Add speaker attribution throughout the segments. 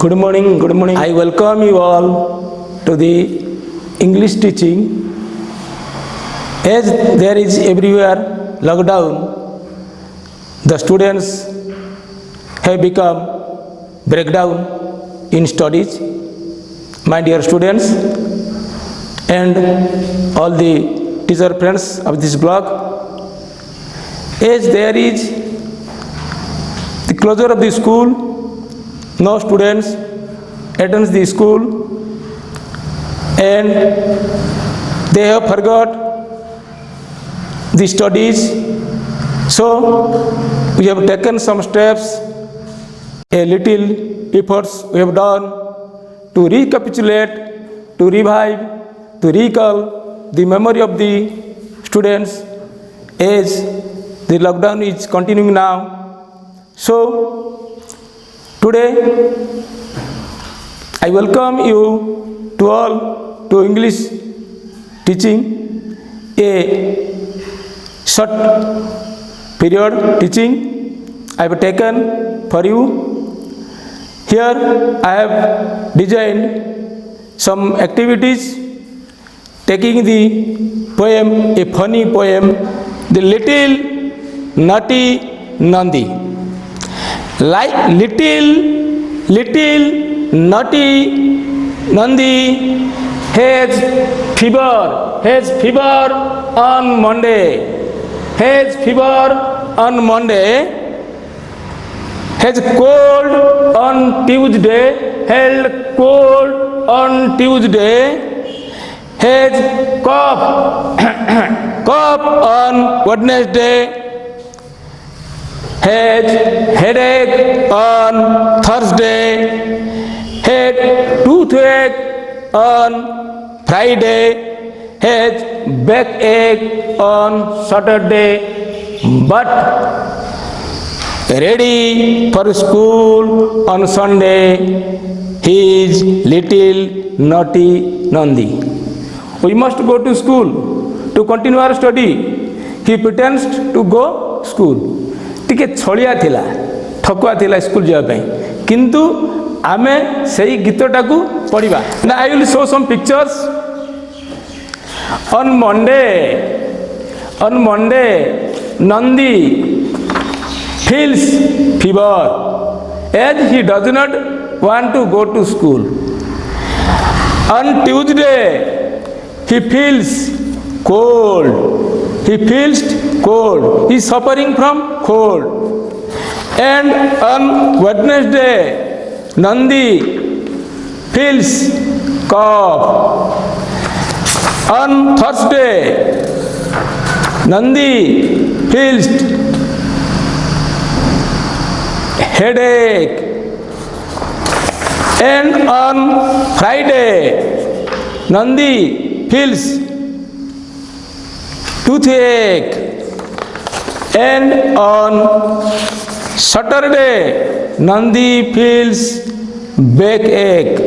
Speaker 1: Good morning, good morning. I welcome you all to the English teaching. As there is everywhere lockdown, the students have become breakdown in studies. My dear students and all the teacher friends of this blog, as there is the closure of the school, no students attends the school and they have forgot the studies. So we have taken some steps, a little efforts we have done to recapitulate, to revive, to recall the memory of the students as the lockdown is continuing now. So today, I welcome you to all to English teaching, a short period teaching I have taken for you. Here I have designed some activities taking the poem, a funny poem, The Little Naughty Nandi. Like little naughty Nandi has fever on Monday, has cold on Tuesday, held cold on Tuesday, has cough on Wednesday, had headache on Thursday, had toothache on Friday, had backache on Saturday, but ready for school on Sunday, his little naughty Nandi. We must go to school to continue our study. He pretends to go school. ଟିକେ ଛଳିଆ ଥିଲା, ଠକୁଆ ଥିଲା school ଯିବା ପାଇଁ, କିନ୍ତୁ ଆମେ ସେଇ ଗୀତଟାକୁ ପଢ଼ିବା. Now I will show some pictures. On Monday, Nandi feels fever as he does not want to go to school. On Tuesday, he feels cold. He is suffering from cold. And on Wednesday, Nandi feels cough. On Thursday, Nandi feels headache. And on Friday, Nandi feels toothache, and on Saturday Nandi feels backache,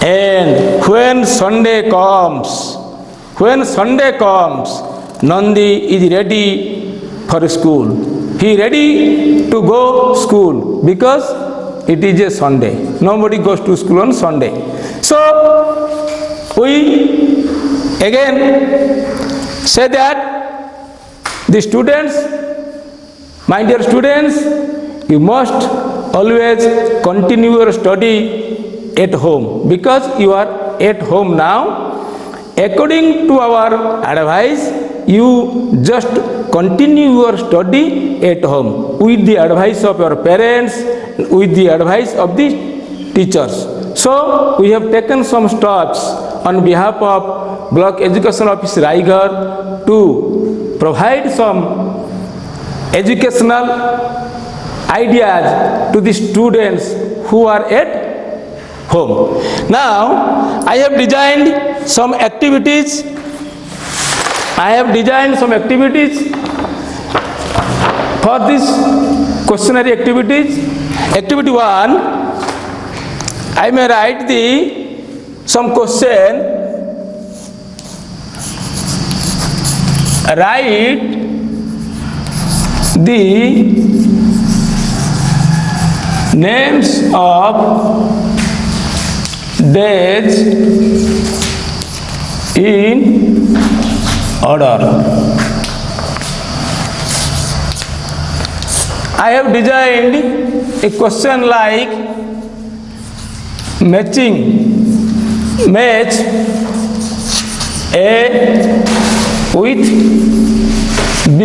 Speaker 1: and when Sunday comes, Nandi is ready for school. He is ready to go school because it is a Sunday. Nobody goes to school on Sunday. So we again say that the students, my dear students, you must always continue your study at home because you are at home now. According to our advice, you just continue your study at home with the advice of your parents, with the advice of the teachers. So we have taken some steps on behalf of Block Education Office Raigarh to provide some educational ideas to the students who are at home. Now I have designed some activities. For this questionnaire activities. Activity 1, I may write some question. Write the names of days in order. I have designed a question like match A with B.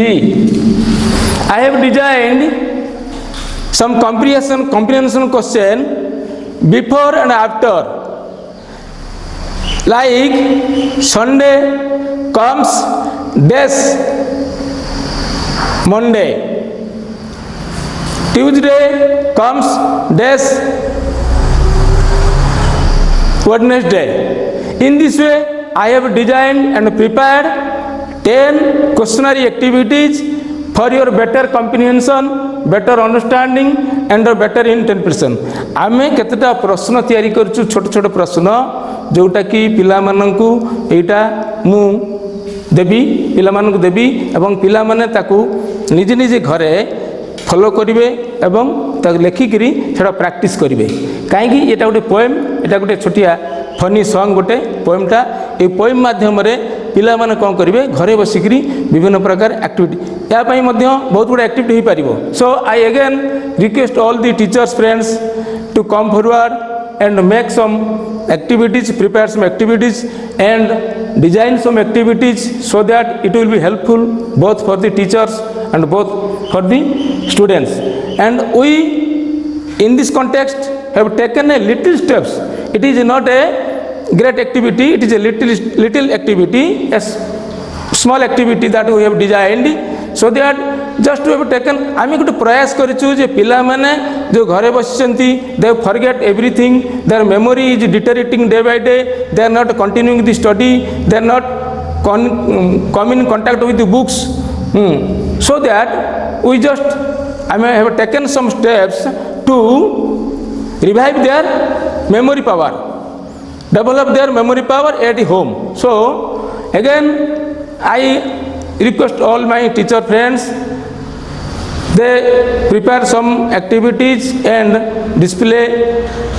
Speaker 1: I have designed some comprehension question before and after. Like Sunday comes dash Monday. Tuesday comes dash Wednesday. In this way, I have designed and prepared 10 questionnaire activities for your better comprehension, better understanding and better interpretation. आमे केतेटा प्रश्न तैयारी करछु, छोट छोट प्रश्न जोटा कि पिला माननकु एटा मु देबी, पिला माननकु देबी एवं पिला माने ताकू निजे निजे घरे फॉलो करिवे एवं ताक लेखिकरी सेटा प्रैक्टिस करिवे. काहेकि एटा गोटे पोएम, एटा गोटे छोटिया फनी सॉन्ग गोटे पोएमटा. ए पोएम माध्यम रे पिला माने कोन करिवे घरे बसिकरी विभिन्न प्रकार एक्टिविटी या पई मध्य बहुत गुड एक्टिविटी हो पारिबो. So I again request all the teachers friends to come forward and make some activities, prepare some activities and design some activities so that it will be helpful both for the teachers and both for the students. And we in this context have taken a little steps. It is not a great activity, it is a little activity, a small activity that we have designed so that just we have taken. आम गोटे प्रयास करूँ जे पिला माने जो घरे बसिचंती they forget everything, their memory is deteriorating day by day, they are not continuing the study, they are not come in contact with the books. So that we just have taken some steps to revive their memory power, develop their memory power at home. So again I request all my teacher friends, they prepare some activities and display,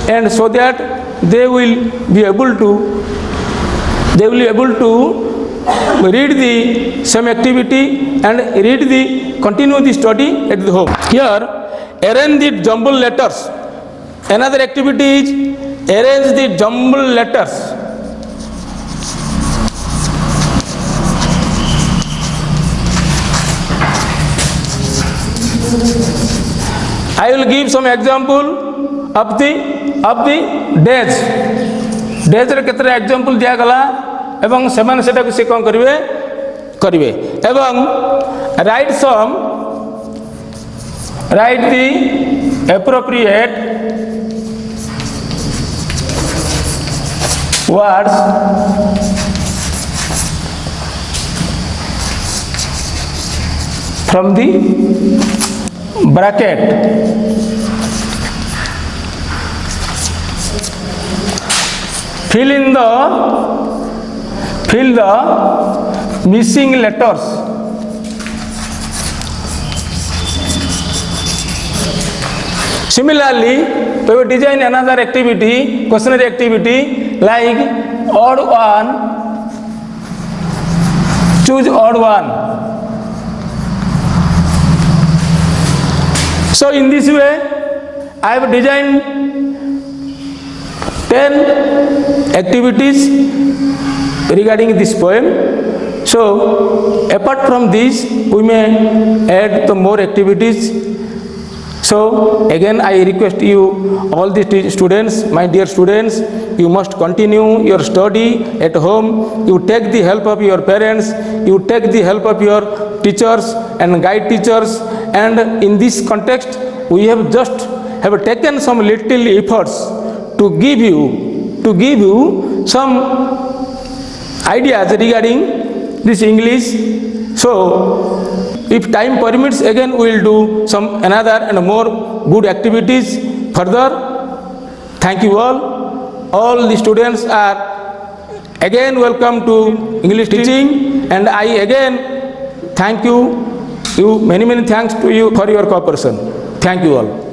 Speaker 1: and so that they will be able to read the some activity and continue the study at the home. Here arrange the jumble letters. Another activity is arrange the jumble letters. I will give some example of the days. Days रे केतरा example दिया गला एवं सेमान सेटा को से कोन करिवे एवं write the appropriate words from the bracket. Fill the missing letters. Similarly, we will design another activity, questionnaire activity like odd one, choose odd one. So in this way, I have designed 10 activities regarding this poem. So apart from this, we may add the more activities. So again I request you, all the students, my dear students, you must continue your study at home. You take the help of your parents, you take the help of your teachers and guide teachers, and in this context we have taken some little efforts to give you some ideas regarding this English. So if time permits, again we will do some another and more good activities further. Thank you all. All the students are again welcome to English teaching, and I again thank you many thanks to you for your cooperation. Thank you all.